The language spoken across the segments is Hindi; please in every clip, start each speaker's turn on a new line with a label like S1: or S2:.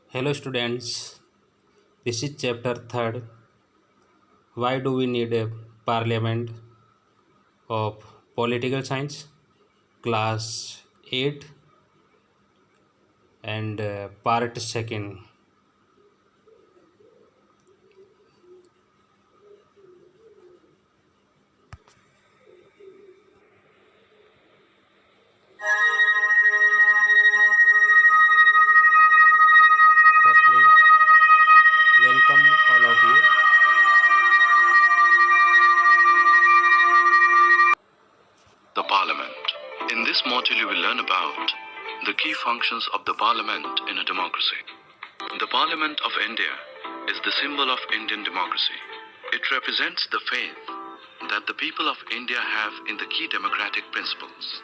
S1: Hello students, this is chapter 3rd. Why do we need a parliament of political science? Class 8 and part 2nd. Firstly, welcome all of you.
S2: The Parliament. In this module, you will learn about the key functions of the Parliament in a democracy. The Parliament of India is the symbol of Indian democracy. It represents the faith that the people of India have in the key democratic principles.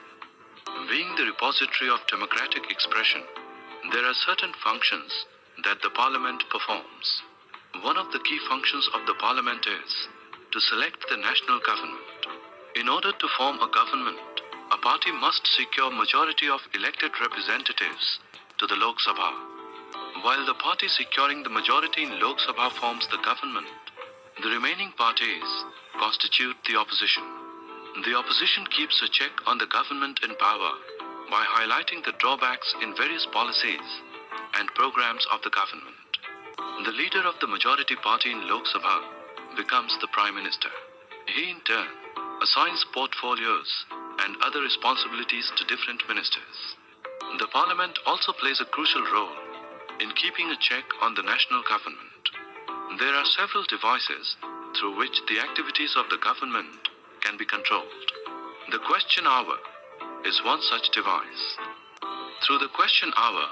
S2: Being the repository of democratic expression, there are certain functions that the Parliament performs. One of the key functions of the Parliament is to select the national government. In order to form a government, a party must secure majority of elected representatives to the Lok Sabha. While the party securing the majority in Lok Sabha forms the government, the remaining parties constitute the opposition. The opposition keeps a check on the government in power by highlighting the drawbacks in various policies and programs of the government. The leader of the majority party in Lok Sabha becomes the Prime Minister. He in turn assigns portfolios and other responsibilities to different ministers. The Parliament also plays a crucial role in keeping a check on the national government. There are several devices through which the activities of the government can be controlled. The question hour is one such device. Through the question hour,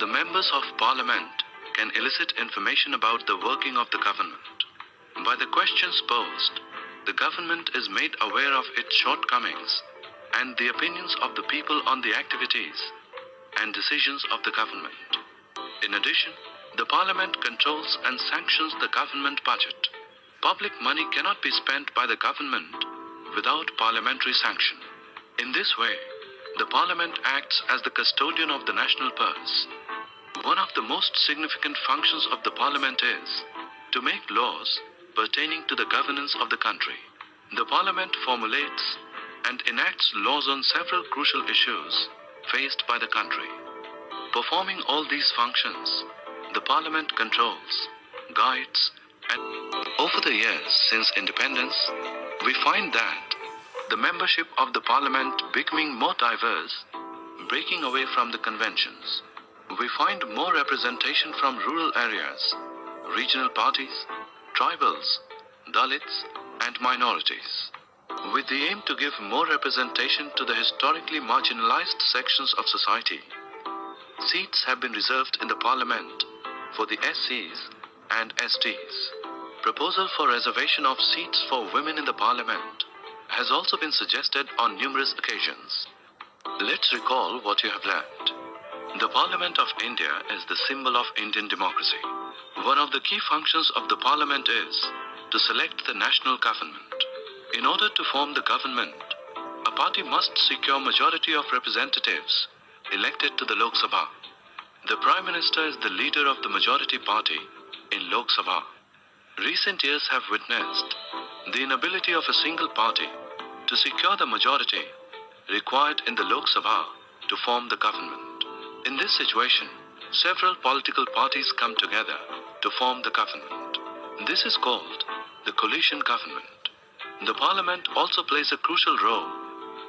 S2: the members of Parliament can elicit information about the working of the government. By the questions posed, the government is made aware of its shortcomings and the opinions of the people on the activities and decisions of the government. In addition, the Parliament controls and sanctions the government budget. Public money cannot be spent by the government without parliamentary sanction. In this way, the Parliament acts as the custodian of the national purse. One of the most significant functions of the Parliament is to make laws pertaining to the governance of the country. The Parliament formulates and enacts laws on several crucial issues faced by the country. Performing all these functions, the Parliament controls, guides, and over the years since independence, we find that the membership of the Parliament becoming more diverse, breaking away from the conventions. We find more representation from rural areas, regional parties, tribals, Dalits, and minorities. With the aim to give more representation to the historically marginalized sections of society, seats have been reserved in the Parliament for the SCs and STs. Proposal for reservation of seats for women in the Parliament has also been suggested on numerous occasions. Let's recall what you have learned. The Parliament of India is the symbol of Indian democracy. One of the key functions of the Parliament is to select the national government. In order to form the government, a party must secure majority of representatives elected to the Lok Sabha. The Prime Minister is the leader of the majority party in Lok Sabha. Recent years have witnessed the inability of a single party to secure the majority required in the Lok Sabha to form the government. In this situation, several political parties come together to form the government. This is called the coalition government. The Parliament also plays a crucial role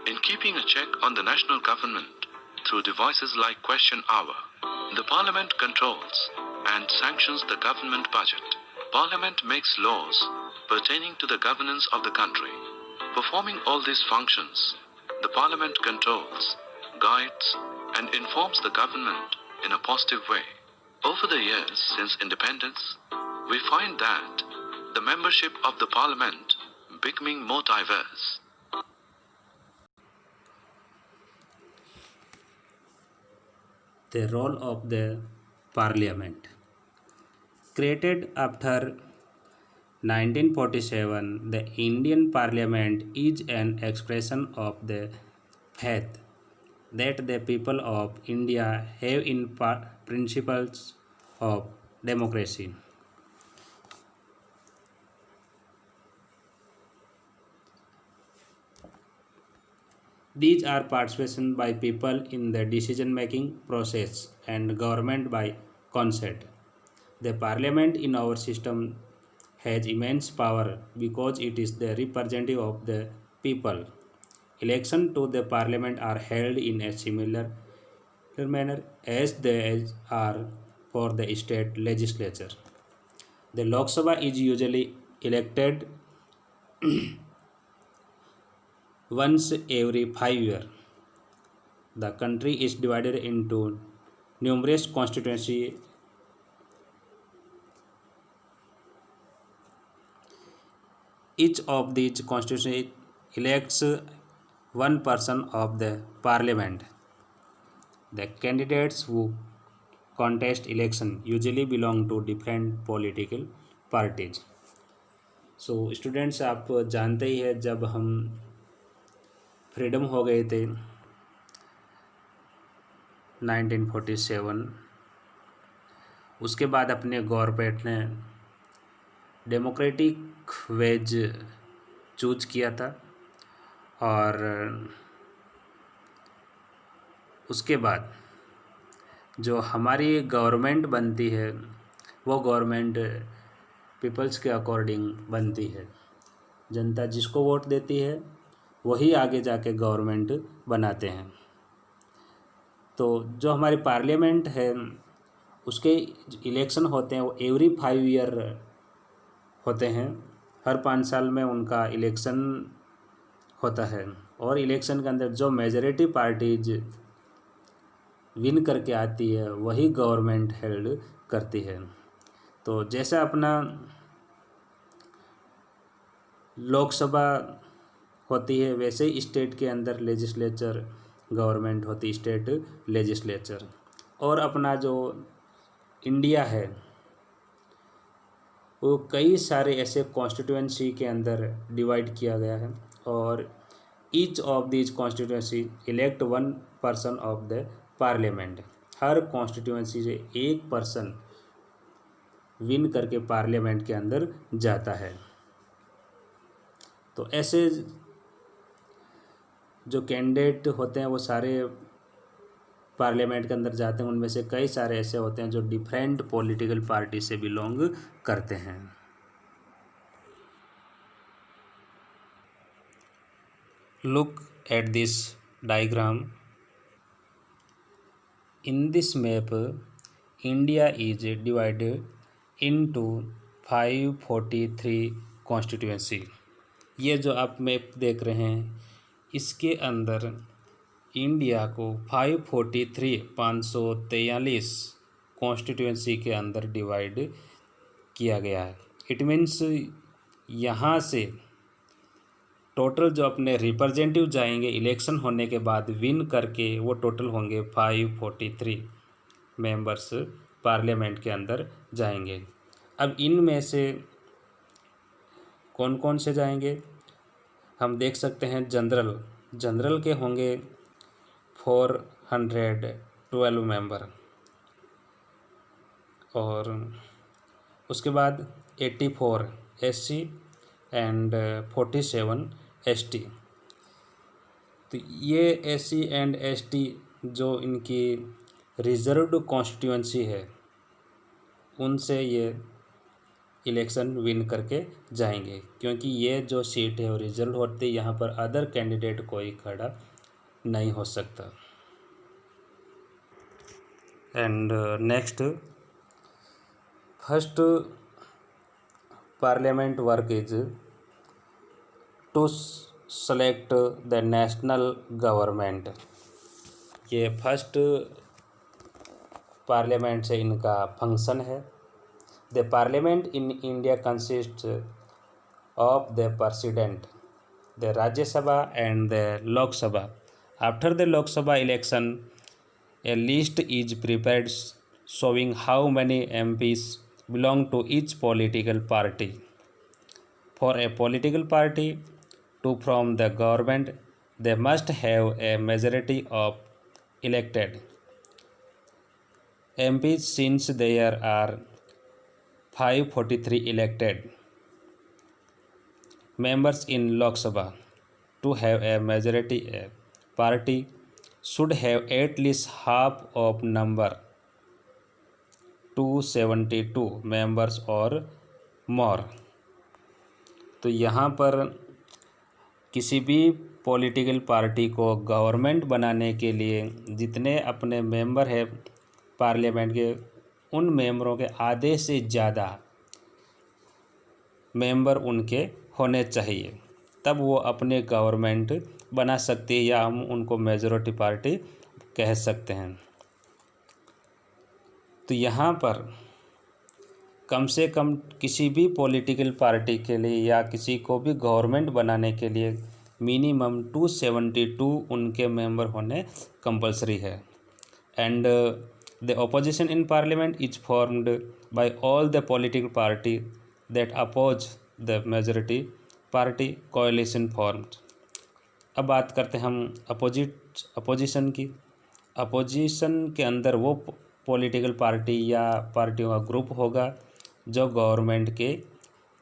S2: in keeping a check on the national government through devices like question hour. The Parliament controls and sanctions the government budget. Parliament makes laws pertaining to the governance of the country. Performing all these functions, the Parliament controls, guides, and informs the government in a positive way. Over the years since independence, we find that the membership of the Parliament becoming more diverse.
S1: The role of the parliament. Created after 1947, the Indian Parliament is an expression of the faith that the people of India have in principles of democracy. These are participation by people in the decision-making process and government by consent. The parliament in our system has immense power because it is the representative of the people. Elections to the parliament are held in a similar manner as they are for the state legislature. The Lok Sabha is usually elected once every 5 years. The country is divided into numerous constituencies. Each of these constituencies elects one person of the parliament. The candidates who contest election usually belong to different political parties. So students, आप जानते ही है जब हम फ्रीडम हो गए थे 1947, उसके बाद अपने गवर्नमेंट ने डेमोक्रेटिक वेज चूज किया था और उसके बाद जो हमारी गवर्नमेंट बनती है वो गवर्नमेंट पीपल्स के अकॉर्डिंग बनती है। जनता जिसको वोट देती है वही आगे जाके गवर्नमेंट बनाते हैं। तो जो हमारी पार्लियामेंट है उसके इलेक्शन होते हैं वो एवरी 5 ईयर होते हैं। हर 5 साल में उनका इलेक्शन होता है और इलेक्शन के अंदर जो मेजॉरिटी पार्टीज विन करके आती है वही गवर्नमेंट हेल्ड करती है। तो जैसा अपना लोकसभा होती है वैसे ही स्टेट के अंदर लेजिस्लेचर गवर्नमेंट होती, स्टेट लेजिस्लेचर। और अपना जो इंडिया है वो कई सारे ऐसे कॉन्स्टिट्यूएंसी के अंदर डिवाइड किया गया है और each of these constituency elect one person of the parliament. Her constituency से एक पर्सन विन करके पार्लियामेंट के अंदर जाता है। तो ऐसे जो कैंडिडेट होते हैं वो सारे पार्लियामेंट के अंदर जाते हैं। उनमें से कई सारे ऐसे होते हैं जो डिफरेंट पॉलिटिकल पार्टी से बिलोंग करते हैं। Look at this diagram. In this map India is divided into 543 constituency. ये जो आप मैप देख रहे हैं इसके अंदर इंडिया को 543 कॉन्स्टिट्यूएंसी के अंदर डिवाइड किया गया है। इट मीन्स यहाँ से टोटल जो अपने रिप्रेजेंटेटिव जाएंगे इलेक्शन होने के बाद विन करके वो टोटल होंगे 543 मेंबर्स पार्लियामेंट के अंदर जाएंगे। अब इनमें से कौन कौन से जाएंगे हम देख सकते हैं। जनरल के होंगे 412 मेंबर और उसके बाद 84 SC एंड 47 ST। तो ये SC एंड ST जो इनकी रिजर्व्ड कॉन्स्टिट्यूएंसी है उनसे ये इलेक्शन विन करके जाएंगे, क्योंकि ये जो सीट है वो रिजर्व होती है। यहाँ पर अदर कैंडिडेट कोई खड़ा नहीं हो सकता। And next, first parliament work is to select the national government. ये फर्स्ट पार्लियामेंट से इनका फंक्शन है। The parliament in India consist of the president, the Rajya Sabha and the Lok Sabha. After the Lok Sabha election a list is prepared showing how many MPs belong to each political party. For a political party to form the government, they must have a majority of elected MPs since there are 543 elected members in Lok Sabha. To have a majority, a party should have at least half of number 272 members और more. तो यहाँ पर किसी भी पॉलिटिकल पार्टी को गवर्नमेंट बनाने के लिए जितने अपने मेंबर हैं पार्लियामेंट के, उन मेंबरों के आधे से ज़्यादा मेंबर उनके होने चाहिए, तब वो अपने गवर्नमेंट बना सकती है, या हम उनको मेजॉरिटी पार्टी कह सकते हैं। तो यहाँ पर कम से कम किसी भी पॉलिटिकल पार्टी के लिए या किसी को भी गवर्नमेंट बनाने के लिए मिनिमम 272 उनके मेंबर होने कंपलसरी है। And the opposition in parliament is formed by all the political party that oppose the majority party coalition formed. अब बात करते हैं हम अपोजिशन की। अपोजिशन के अंदर वो पॉलिटिकल पार्टी या पार्टियों का ग्रुप होगा जो गवर्नमेंट के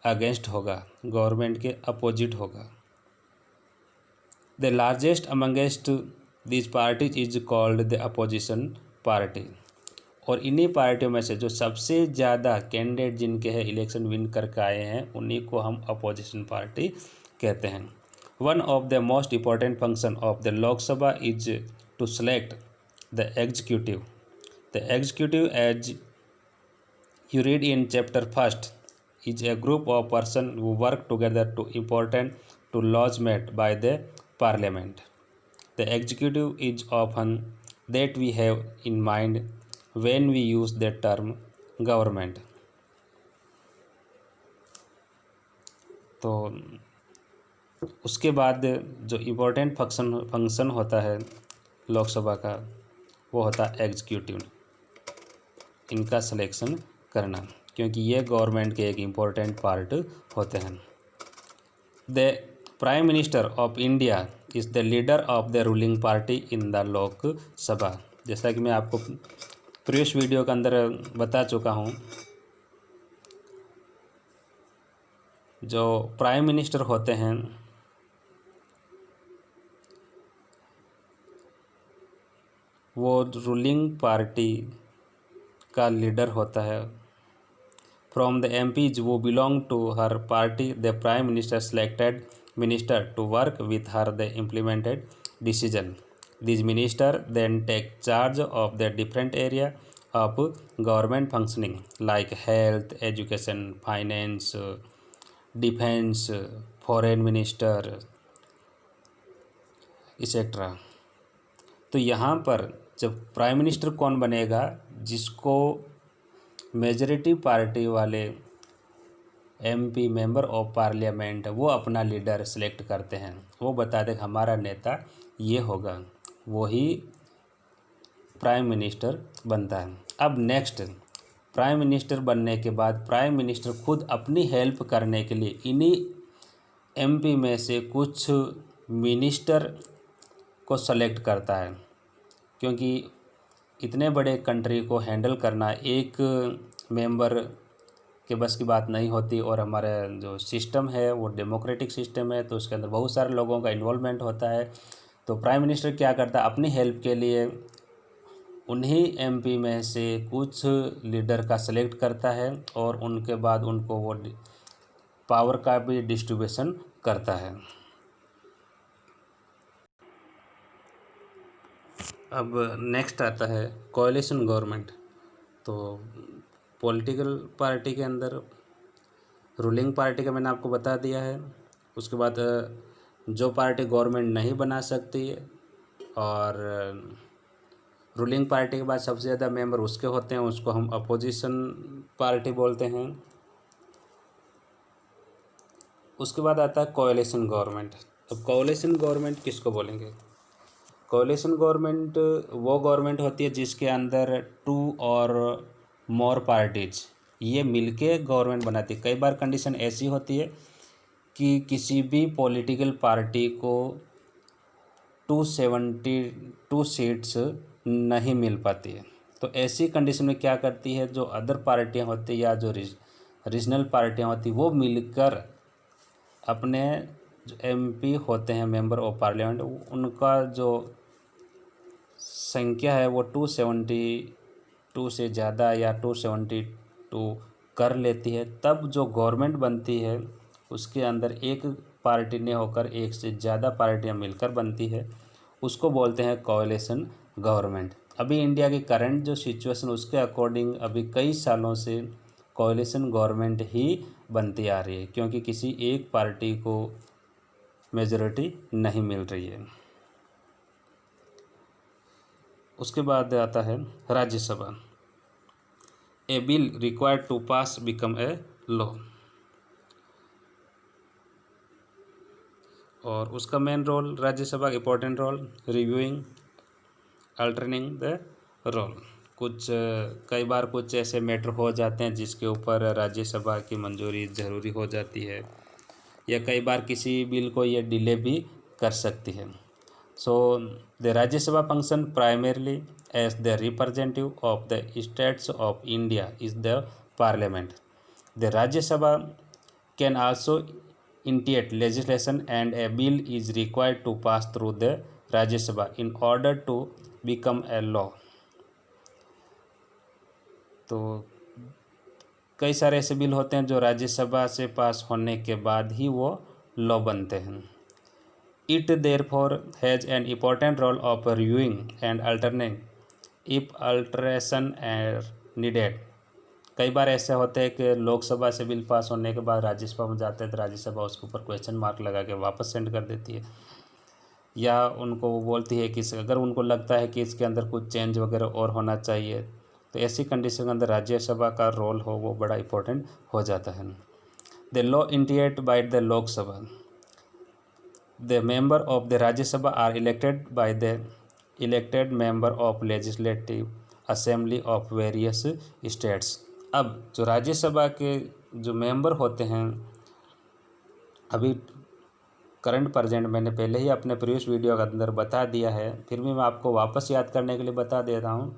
S1: अगेंस्ट होगा, गवर्नमेंट के अपोजिट होगा। The largest amongst this parties is called the opposition party. और इन्हीं पार्टियों में से जो सबसे ज़्यादा कैंडिडेट जिनके हैं इलेक्शन विन करके आए हैं, उन्हीं को हम अपोजिशन पार्टी कहते हैं। One of the most important function of the Lok Sabha is to select the executive. The executive, as you read in chapter first, is a group of person who work together to important to laws made by the parliament. The executive is often that we have in mind when we use the term government. तो उसके बाद जो इम्पोर्टेंट फंक्शन होता है लोकसभा का, वो होता है एग्जीक्यूटिव, इनका सिलेक्शन करना, क्योंकि ये गवर्नमेंट के एक इम्पोर्टेंट पार्ट होते हैं। The prime minister of India is the leader of the ruling party in the Lok सभा। जैसा कि मैं आपको प्रीवियस वीडियो के अंदर बता चुका हूँ, जो प्राइम मिनिस्टर होते हैं वो रूलिंग पार्टी का लीडर होता है। From the MPs who belong to her party, the prime minister selected minister to work with her the implemented decision. These minister then take charge of the different area of government functioning like health, education, finance, defense, foreign minister, etc. तो यहाँ पर जब प्राइम मिनिस्टर कौन बनेगा, जिसको मेजॉरिटी पार्टी वाले MP मेंबर ऑफ पार्लियामेंट वो अपना लीडर सेलेक्ट करते हैं, वो बताते हैं हमारा नेता ये होगा, वही प्राइम मिनिस्टर बनता है। अब नेक्स्ट, प्राइम मिनिस्टर बनने के बाद प्राइम मिनिस्टर खुद अपनी हेल्प करने के लिए इन्हीं MP में से कुछ मिनिस्टर को सेलेक्ट करता है, क्योंकि इतने बड़े कंट्री को हैंडल करना एक मेंबर के बस की बात नहीं होती, और हमारे जो सिस्टम है वो डेमोक्रेटिक सिस्टम है, तो उसके अंदर बहुत सारे लोगों का इन्वॉल्वमेंट होता है। तो प्राइम मिनिस्टर क्या करता है, अपनी हेल्प के लिए उन्हीं MP में से कुछ लीडर का सेलेक्ट करता है और उनके बाद उनको वो पावर का भी डिस्ट्रीब्यूशन करता है। अब नेक्स्ट आता है कोएलिशन गवर्नमेंट। तो पॉलिटिकल पार्टी के अंदर रूलिंग पार्टी का मैंने आपको बता दिया है। उसके बाद जो पार्टी गवर्नमेंट नहीं बना सकती है और रूलिंग पार्टी के बाद सबसे ज़्यादा मेंबर उसके होते हैं, उसको हम अपोजिशन पार्टी बोलते हैं। उसके बाद आता है कोएलिशन गवर्नमेंट। अब कोएलिशन गवर्नमेंट किसको बोलेंगे? कोएलिशन गवर्नमेंट वो गवर्नमेंट होती है जिसके अंदर 2 और मोर पार्टीज ये मिलके गवर्नमेंट बनाती है। कई बार कंडीशन ऐसी होती है कि किसी भी पॉलिटिकल पार्टी को 272 सीट्स नहीं मिल पाती है, तो ऐसी कंडीशन में क्या करती है, जो अदर पार्टियां होती या जो रीजनल पार्टियां होती वो मिलकर अपने जो MP होते हैं, मेंबर ऑफ पार्लियामेंट, उनका जो संख्या है वो 272 से ज़्यादा या 272 कर लेती है, तब जो गवर्नमेंट बनती है उसके अंदर एक पार्टी ने होकर एक से ज़्यादा पार्टियां मिलकर बनती है, उसको बोलते हैं कोएलिशन गवर्नमेंट। अभी इंडिया की करंट जो सिचुएशन उसके अकॉर्डिंग अभी कई सालों से कोएलिशन गवर्नमेंट ही बनती आ रही है, क्योंकि किसी एक पार्टी को मेजॉरिटी नहीं मिल रही है। उसके बाद आता है Rajya Sabha. A bill required to pass become a law, और उसका मेन रोल, राज्यसभा का important role, reviewing, altering the role. कुछ कई बार कुछ ऐसे मैटर हो जाते हैं जिसके ऊपर राज्यसभा की मंजूरी ज़रूरी हो जाती है, या कई बार किसी बिल को ये डिले भी कर सकती है। So the Rajya Sabha function primarily as the representative of the states of India is the parliament. The Rajya Sabha can also initiate legislation and a bill is required to pass through the Rajya Sabha in order to become a law। तो कई सारे ऐसे बिल होते हैं जो राज्यसभा से पास होने के बाद ही वो लॉ बनते हैं। It therefore has an important role of reviewing and alternating if alteration are needed। कई बार ऐसे होते हैं कि लोकसभा से बिल पास होने के बाद राज्यसभा में जाते हैं तो राज्यसभा उसके ऊपर क्वेश्चन मार्क लगा के वापस सेंड कर देती है, या उनको वो बोलती है कि अगर उनको लगता है कि इसके अंदर कुछ चेंज वगैरह और होना चाहिए, तो ऐसी कंडीशन के अंदर राज्यसभा का रोल हो वो बड़ा इंपॉर्टेंट हो जाता है। The law initiate by the Lok Sabha, the member of the Rajya Sabha are elected by the elected member of legislative assembly of various states. अब जो राज्यसभा के जो मेंबर होते हैं, अभी करंट प्रेजेंट मैंने पहले ही अपने प्रीवियस वीडियो के अंदर बता दिया है, फिर भी मैं आपको वापस याद करने के लिए बता दे रहा हूँ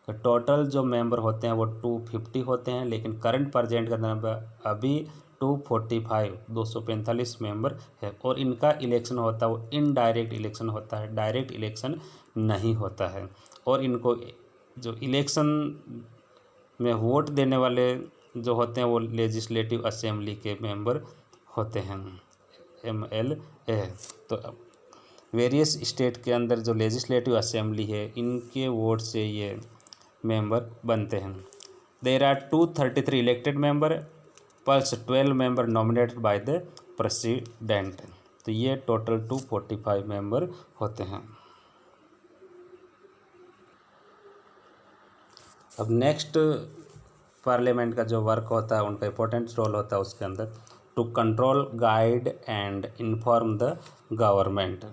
S1: कि टोटल जो मेंबर होते हैं वो 250 होते हैं, लेकिन करंट प्रेजेंट के अंदर अभी 245 मेंबर है, और इनका इलेक्शन होता है वो इनडायरेक्ट इलेक्शन होता है, डायरेक्ट इलेक्शन नहीं होता है। और इनको जो इलेक्शन में वोट देने वाले जो होते हैं वो लेजिस्लेटिव असेंबली के मेंबर होते हैं, MLA। तो वेरियस स्टेट के अंदर जो लेजिस्लेटिव असेंबली है इनके वोट से ये मेंबर बनते हैं। There are 233 elected member plus 12 member nominated by the president. तो ये टोटल 245 मेंबर होते हैं। अब नेक्स्ट पार्लियामेंट का जो वर्क होता है, उनका इंपॉर्टेंट रोल होता है उसके अंदर, to control, guide and inform the government.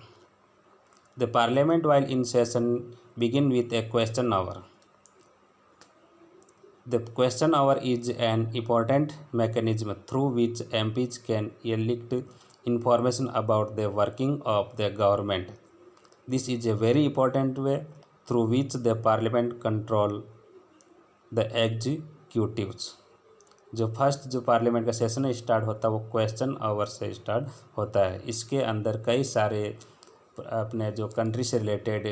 S1: The parliament while in session begin with a question hour. The question hour is an important mechanism through which MPs can elicit information about the working of the government. This is a very important way through which the parliament control the executives। जो फर्स्ट जो पार्लियामेंट का सेशन स्टार्ट होता है वो क्वेश्चन आवर से स्टार्ट होता है। इसके अंदर कई सारे अपने जो कंट्री से रिलेटेड,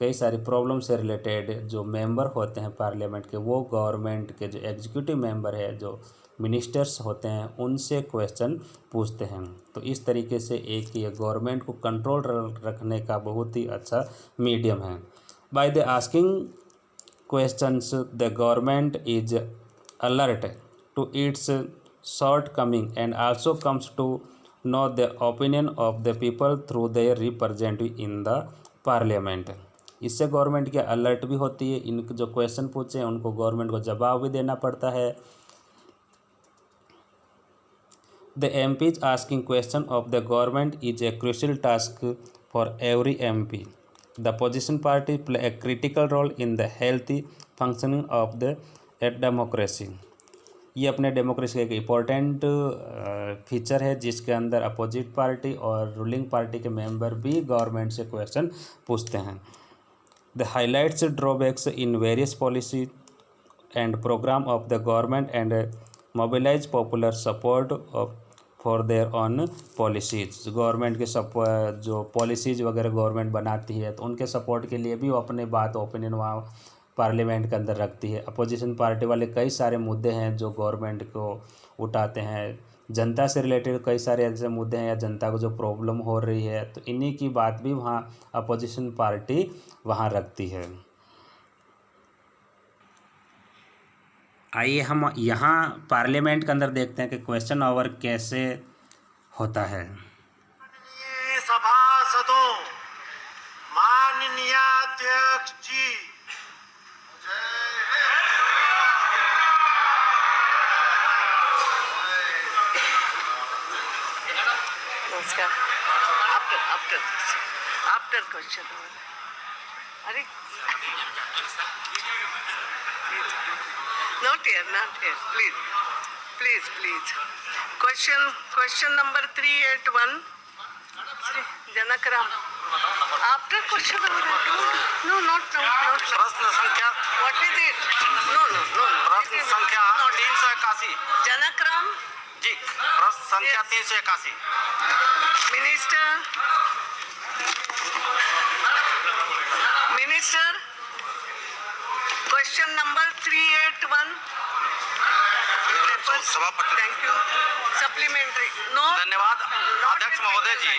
S1: कई सारी प्रॉब्लम से रिलेटेड जो मेंबर होते हैं पार्लियामेंट के, वो गवर्नमेंट के जो एग्जीक्यूटिव मेंबर है, जो मिनिस्टर्स होते हैं, उनसे क्वेश्चन पूछते हैं। तो इस तरीके से एक ये गवर्नमेंट को कंट्रोल रखने का बहुत ही अच्छा मीडियम है। By the asking questions the government is alert to its shortcoming and also comes to know the opinion of the people through their representative in the parliament। इससे गवर्नमेंट की अलर्ट भी होती है, इनके जो क्वेश्चन पूछे हैं उनको गवर्नमेंट को जवाब भी देना पड़ता है। The MPs asking question of the government is a crucial task for every MP। The opposition party play a critical role in the healthy functioning of the democracy। ये अपने डेमोक्रेसी का एक इम्पोर्टेंट फीचर है जिसके अंदर अपोजिट पार्टी और रूलिंग पार्टी के मेंबर भी गवर्नमेंट से क्वेश्चन पूछते हैं। The highlights drawbacks in various policies and program of the government and mobilize popular support for their own policies. Government के जो पॉलिसीज़ वगैरह गवर्नमेंट बनाती है तो उनके सपोर्ट के लिए भी वो अपने बात ओपिनियन वहाँ पार्लियामेंट के अंदर रखती है। अपोजिशन पार्टी वाले कई सारे मुद्दे हैं जो गवर्नमेंट को उठाते हैं, जनता से रिलेटेड कई सारे ऐसे मुद्दे हैं या जनता को जो प्रॉब्लम हो रही है तो इन्हीं की बात भी वहाँ अपोजिशन पार्टी वहाँ रखती है। आइए हम यहाँ पार्लियामेंट के अंदर देखते हैं कि क्वेश्चन आवर कैसे होता है।
S3: सभासदों, माननीय अध्यक्ष जी,
S4: नमस्कार। आफ्टर क्वेश्चन अरे not here please question number 381 Janakram after question no not
S3: प्रश्न संख्या
S4: what is it no
S3: प्रश्न संख्या 381
S4: Janakram
S3: जी, प्रश्न संख्या 381
S4: Minister question number 381
S3: सभापति
S4: thank you supplementary no
S3: धन्यवाद अध्यक्ष महोदय जी।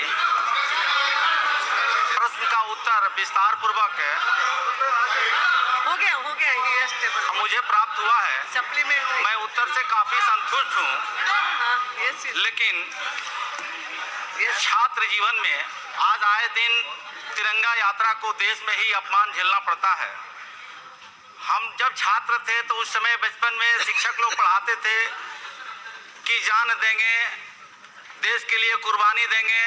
S3: प्रश्न का उत्तर विस्तार पूर्वक
S4: हो गया yes table
S3: मुझे प्राप्त हुआ है।
S4: supplementary
S3: मैं उत्तर से काफी संतुष्ट हूँ,
S4: हाँ yes
S3: लेकिन छात्र जीवन में आज आए दिन तिरंगा यात्रा को देश में ही अपमान झेलना पड़ता है। हम जब छात्र थे तो उस समय बचपन में शिक्षक लोग पढ़ाते थे कि जान देंगे, देश के लिए कुर्बानी देंगे,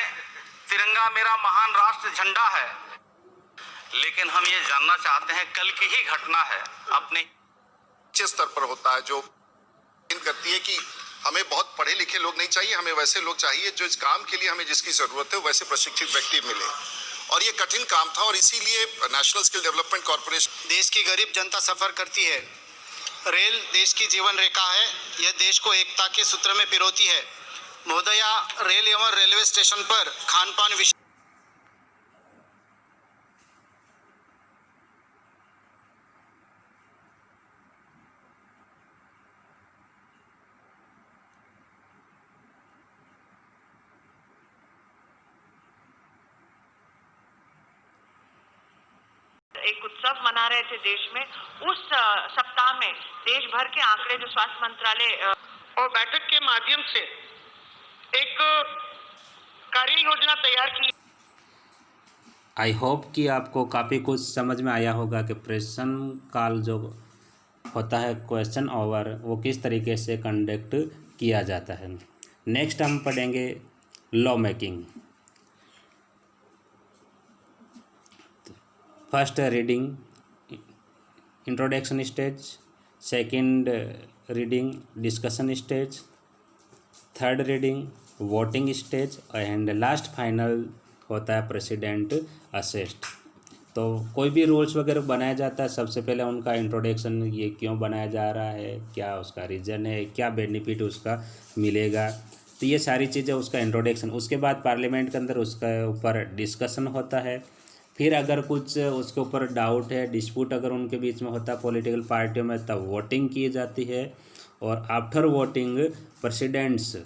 S3: तिरंगा मेरा महान राष्ट्र झंडा है। लेकिन हम ये जानना चाहते हैं, कल की ही घटना है, अपने
S5: अच्छे स्तर पर होता है, जो करती है कि हमें बहुत पढ़े लिखे लोग नहीं चाहिए, हमें वैसे लोग चाहिए जो इस काम के लिए हमें जिसकी जरूरत है वैसे प्रशिक्षित व्यक्ति मिले। और ये कठिन काम था और इसीलिए नेशनल स्किल डेवलपमेंट कॉर्पोरेशन
S6: देश की गरीब जनता सफर करती है। रेल देश की जीवन रेखा है, यह देश को एकता के सूत्र में पिरोती है। महोदया, रेल एवं रेलवे स्टेशन पर खान पान
S7: एक उत्सव मना रहे थे देश में। उस सप्ताह में देश भर के आंकड़े जो स्वास्थ्य मंत्रालय और बैठक के माध्यम से एक कार्य योजना तैयार की।
S1: आई होप कि आपको काफ़ी कुछ समझ में आया होगा कि प्रश्न काल जो होता है क्वेश्चन आवर वो किस तरीके से कंडक्ट किया जाता है। नेक्स्ट हम पढ़ेंगे law making. First reading introduction stage, second reading discussion stage, third reading voting stage and last final होता है प्रेसिडेंट असिस्ट। तो कोई भी रूल्स वगैरह बनाया जाता है, सबसे पहले उनका इंट्रोडक्शन, ये क्यों बनाया जा रहा है, क्या उसका रीज़न है, क्या बेनिफिट उसका मिलेगा, तो ये सारी चीज़ें उसका इंट्रोडक्शन। उसके बाद पार्लियामेंट के अंदर उसका ऊपर डिस्कशन होता है। फिर अगर कुछ उसके ऊपर डाउट है, डिस्प्यूट अगर उनके बीच में होता है पॉलिटिकल पार्टियों में, तब वोटिंग की जाती है और आफ्टर वोटिंग प्रेसिडेंट्स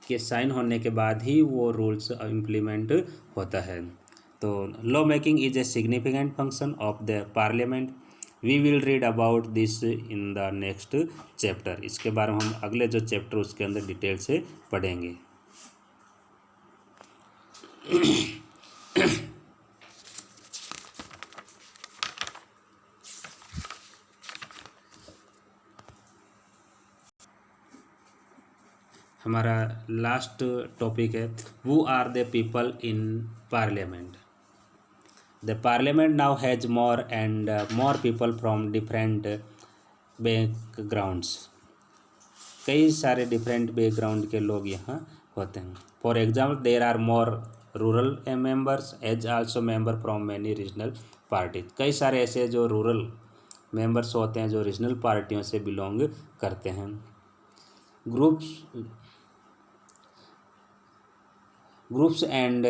S1: के साइन होने के बाद ही वो रूल्स इम्प्लीमेंट होता है। तो law making is a significant function of the parliament. We will read about this in the next chapter. इसके बारे में हम अगले जो चैप्टर उसके अंदर डिटेल से पढ़ेंगे। हमारा लास्ट टॉपिक है who are the people in parliament. The parliament now has more and more people from different backgrounds. कई सारे डिफरेंट बैकग्राउंड के लोग यहाँ होते हैं। For example there are more rural members as also member from many regional party. कई सारे ऐसे जो रूरल मेंबर्स होते हैं जो रीजनल पार्टियों से बिलोंग करते हैं। Groups and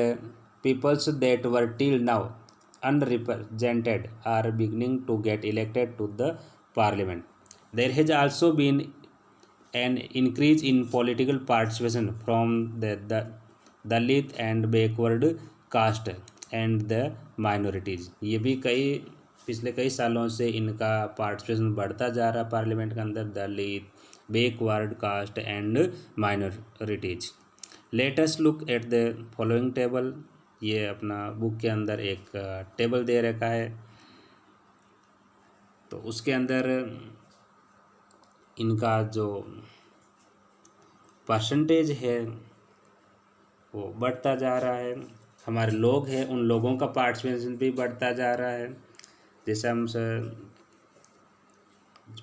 S1: peoples that were till now unrepresented are beginning to get elected to the parliament. There has also been an increase in political participation from the Dalit and backward caste and the minorities. ये भी पिछले कई सालों से इनका पार्टिसिपेशन बढ़ता जा रहा है पार्लियामेंट के अंदर, Dalit, backward caste and minorities. Let us look at the following table. ये अपना बुक के अंदर एक टेबल दे रखा है, तो उसके अंदर इनका जो परसेंटेज है वो बढ़ता जा रहा है। हमारे लोग हैं उन लोगों का पार्टिसिपेशन भी बढ़ता जा रहा है। जैसे हम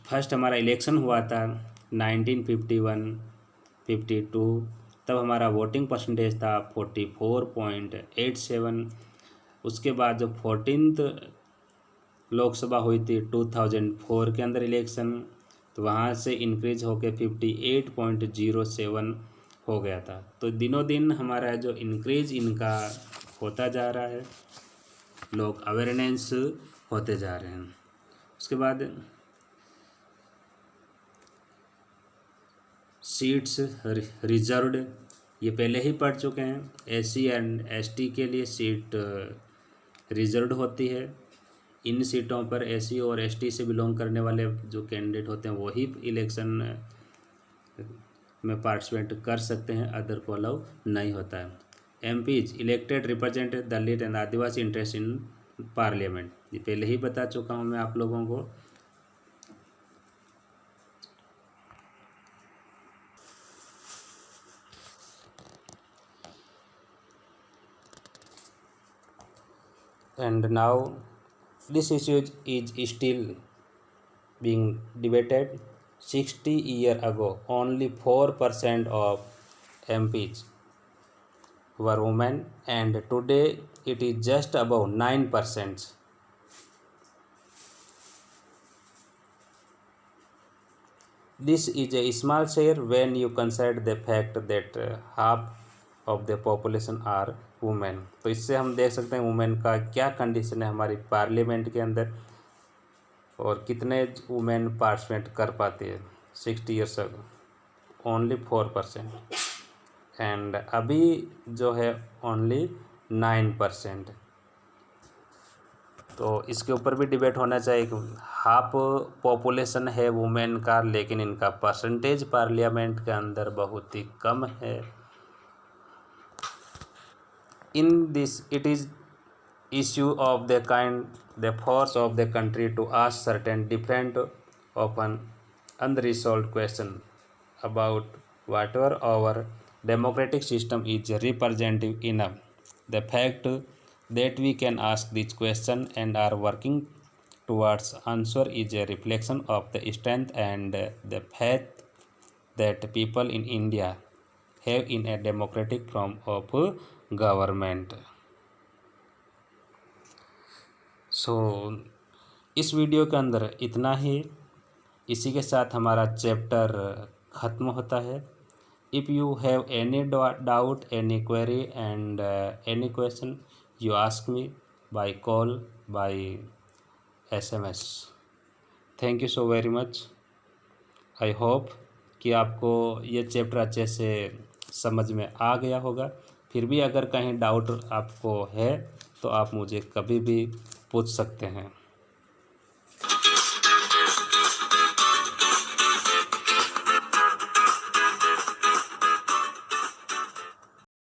S1: फर्स्ट हमारा इलेक्शन हुआ था 1951-52, तब हमारा वोटिंग परसेंटेज था 44.87। उसके बाद जब 14th लोकसभा हुई थी 2004 के अंदर इलेक्शन, तो वहाँ से इंक्रीज होकर 58.07 हो गया था। तो दिनों दिन हमारा जो इंक्रीज इनका होता जा रहा है, लोग अवेयरनेस होते जा रहे हैं। उसके बाद सीट्स रिजर्व्ड, ये पहले ही पढ़ चुके हैं। SC एंड ST के लिए सीट रिजर्व्ड होती है। इन सीटों पर SC और ST से बिलोंग करने वाले जो कैंडिडेट होते हैं वही इलेक्शन में पार्टिसिपेट कर सकते हैं, अदर को अलाउ नहीं होता है। MPs elected represented Dalit and Adivasi interest in parliament, ये पहले ही बता चुका हूँ मैं आप लोगों को। And now this issue is still being debated. 60 years ago, only 4% of MPs were women, and today it is just above 9%. This is a small share when you consider the fact that half of the population are women. तो इससे हम देख सकते हैं वुमेन का क्या कंडीशन है हमारी पार्लियामेंट के अंदर, और कितने वुमेन पार्टिसिपेट कर पाती है। 60 ईयर्स ओनली 4%, एंड अभी जो है ओनली 9%। तो इसके ऊपर भी डिबेट होना चाहिए कि हाफ पॉपुलेशन है वुमेन का, लेकिन इनका परसेंटेज पार्लियामेंट के अंदर बहुत ही कम है। In this, it is issue of the kind, the force of the country to ask certain different, often unresolved question about whatever our democratic system is representative enough. The fact that we can ask this question and are working towards answer is a reflection of the strength and the faith that people in India have in a democratic form of government. So इस वीडियो के अंदर इतना ही। इसी के साथ हमारा चैप्टर ख़त्म होता है। If you have any doubt, any query and any question, you ask me by call, by SMS। Thank you so very much. I hope कि आपको ये चैप्टर अच्छे से समझ में आ गया होगा। फिर भी अगर कहीं डाउट आपको है तो आप मुझे कभी भी पूछ सकते हैं।